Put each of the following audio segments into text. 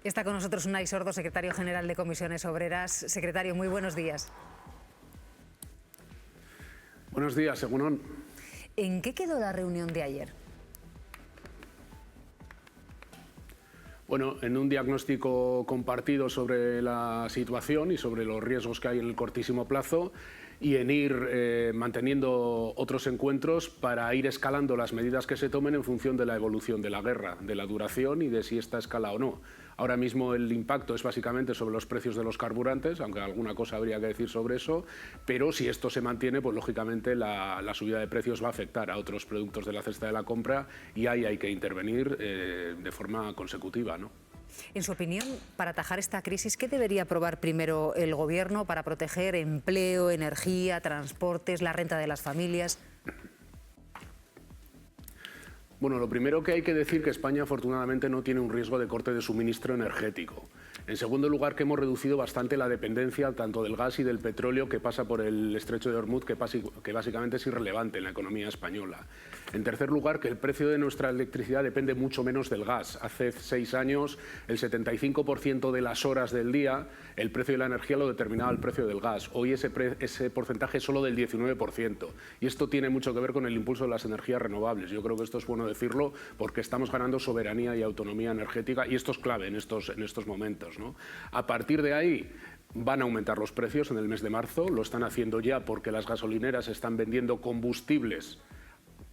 Está con nosotros Unai Sordo, secretario general de Comisiones Obreras. Secretario, muy buenos días. Buenos días, Egunon. ¿En qué quedó la reunión de ayer? Bueno, en un diagnóstico compartido sobre la situación y sobre los riesgos que hay en el cortísimo plazo y en ir manteniendo otros encuentros para ir escalando las medidas que se tomen en función de la evolución de la guerra, de la duración y de si esta escala o no. Ahora mismo el impacto es básicamente sobre los precios de los carburantes, aunque alguna cosa habría que decir sobre eso, pero si esto se mantiene, pues lógicamente la subida de precios va a afectar a otros productos de la cesta de la compra y ahí hay que intervenir de forma consecutiva, ¿no? En su opinión, para atajar esta crisis, ¿qué debería aprobar primero el Gobierno para proteger empleo, energía, transportes, la renta de las familias? Bueno, lo primero que hay que decir es que España afortunadamente no tiene un riesgo de corte de suministro energético. En segundo lugar, que hemos reducido bastante la dependencia tanto del gas y del petróleo que pasa por el estrecho de Hormuz, que básicamente es irrelevante en la economía española. En tercer lugar, que el precio de nuestra electricidad depende mucho menos del gas. Hace 6 años, el 75% de las horas del día, el precio de la energía lo determinaba el precio del gas. Hoy ese porcentaje es solo del 19%. Y esto tiene mucho que ver con el impulso de las energías renovables. Yo creo que esto es bueno decirlo porque estamos ganando soberanía y autonomía energética y esto es clave en estos momentos, ¿no? A partir de ahí van a aumentar los precios en el mes de marzo, lo están haciendo ya porque las gasolineras están vendiendo combustibles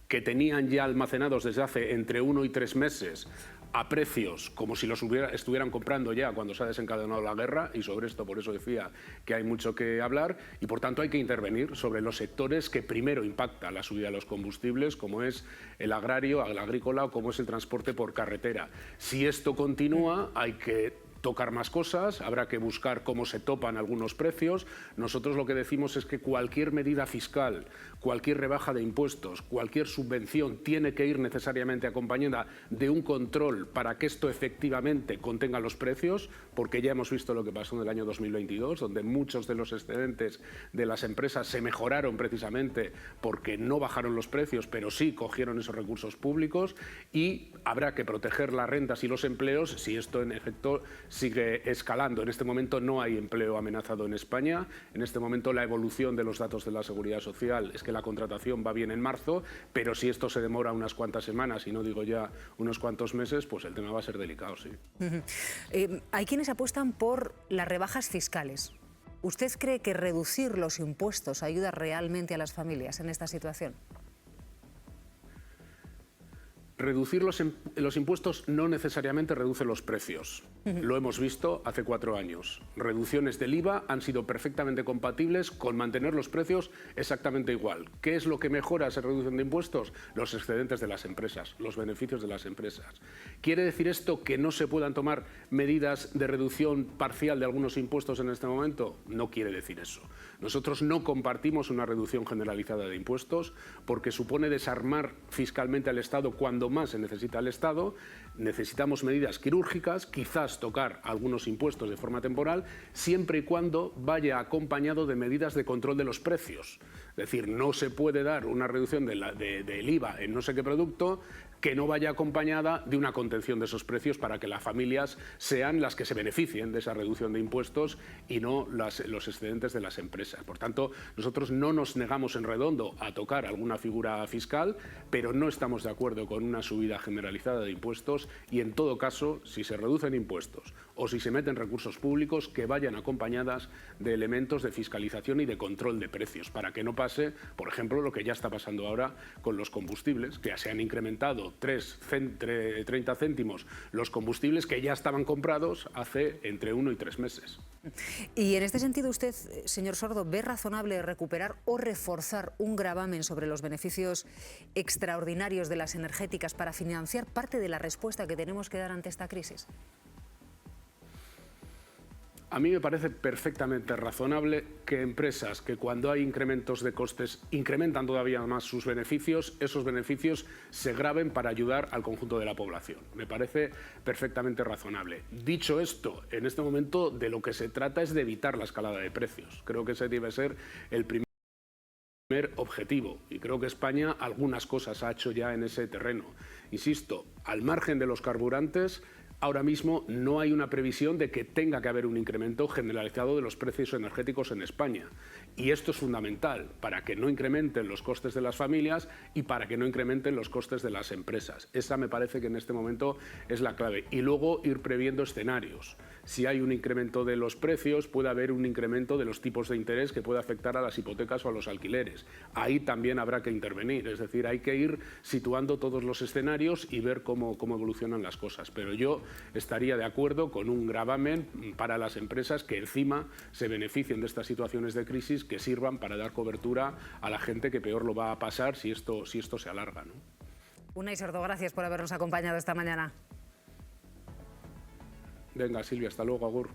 que tenían ya almacenados desde hace entre 1 y 3 meses a precios como si los estuvieran comprando ya cuando se ha desencadenado la guerra, y sobre esto por eso decía que hay mucho que hablar y por tanto hay que intervenir sobre los sectores que primero impacta la subida de los combustibles, como es el agrario, el agrícola o como es el transporte por carretera. Si esto continúa hay que tocar más cosas, habrá que buscar cómo se topan algunos precios. Nosotros lo que decimos es que cualquier medida fiscal, cualquier rebaja de impuestos, cualquier subvención tiene que ir necesariamente acompañada de un control para que esto efectivamente contenga los precios, porque ya hemos visto lo que pasó en el año 2022, donde muchos de los excedentes de las empresas se mejoraron precisamente porque no bajaron los precios, pero sí cogieron esos recursos públicos, y habrá que proteger las rentas y los empleos si esto en efecto sigue escalando. En este momento no hay empleo amenazado en España. En este momento la evolución de los datos de la Seguridad Social es que la contratación va bien en marzo, pero si esto se demora unas cuantas semanas, y no digo ya unos cuantos meses, pues el tema va a ser delicado, sí. Hay quienes apuestan por las rebajas fiscales. ¿Usted cree que reducir los impuestos ayuda realmente a las familias en esta situación? Reducir los impuestos no necesariamente reduce los precios. Lo hemos visto hace 4 años. Reducciones del IVA han sido perfectamente compatibles con mantener los precios exactamente igual. ¿Qué es lo que mejora esa reducción de impuestos? Los excedentes de las empresas, los beneficios de las empresas. ¿Quiere decir esto que no se puedan tomar medidas de reducción parcial de algunos impuestos en este momento? No quiere decir eso. Nosotros no compartimos una reducción generalizada de impuestos porque supone desarmar fiscalmente al Estado cuando más se necesita el Estado. Necesitamos medidas quirúrgicas, quizás tocar algunos impuestos de forma temporal, siempre y cuando vaya acompañado de medidas de control de los precios. Es decir, no se puede dar una reducción del IVA en no sé qué producto que no vaya acompañada de una contención de esos precios para que las familias sean las que se beneficien de esa reducción de impuestos y no los excedentes de las empresas. Por tanto, nosotros no nos negamos en redondo a tocar alguna figura fiscal, pero no estamos de acuerdo con una subida generalizada de impuestos y, en todo caso, si se reducen impuestos o si se meten recursos públicos, que vayan acompañadas de elementos de fiscalización y de control de precios, para que no pase, por ejemplo, lo que ya está pasando ahora con los combustibles, que se han incrementado 30 céntimos los combustibles que ya estaban comprados hace entre 1 y 3 meses. Y en este sentido, usted, señor Sordo, ¿ve razonable recuperar o reforzar un gravamen sobre los beneficios extraordinarios de las energéticas para financiar parte de la respuesta que tenemos que dar ante esta crisis? A mí me parece perfectamente razonable que empresas que cuando hay incrementos de costes incrementan todavía más sus beneficios, esos beneficios se graven para ayudar al conjunto de la población. Me parece perfectamente razonable. Dicho esto, en este momento de lo que se trata es de evitar la escalada de precios. Creo que ese debe ser el primer objetivo, y creo que España algunas cosas ha hecho ya en ese terreno. Insisto, al margen de los carburantes, ahora mismo no hay una previsión de que tenga que haber un incremento generalizado de los precios energéticos en España. Y esto es fundamental para que no incrementen los costes de las familias y para que no incrementen los costes de las empresas. Esa me parece que en este momento es la clave. Y luego ir previendo escenarios. Si hay un incremento de los precios, puede haber un incremento de los tipos de interés que puede afectar a las hipotecas o a los alquileres. Ahí también habrá que intervenir. Es decir, hay que ir situando todos los escenarios y ver cómo evolucionan las cosas. Pero yo estaría de acuerdo con un gravamen para las empresas que encima se beneficien de estas situaciones de crisis, que sirvan para dar cobertura a la gente que peor lo va a pasar si esto se alarga, ¿no? Unai Sordo, gracias por habernos acompañado esta mañana. Venga, Silvia, hasta luego, agur.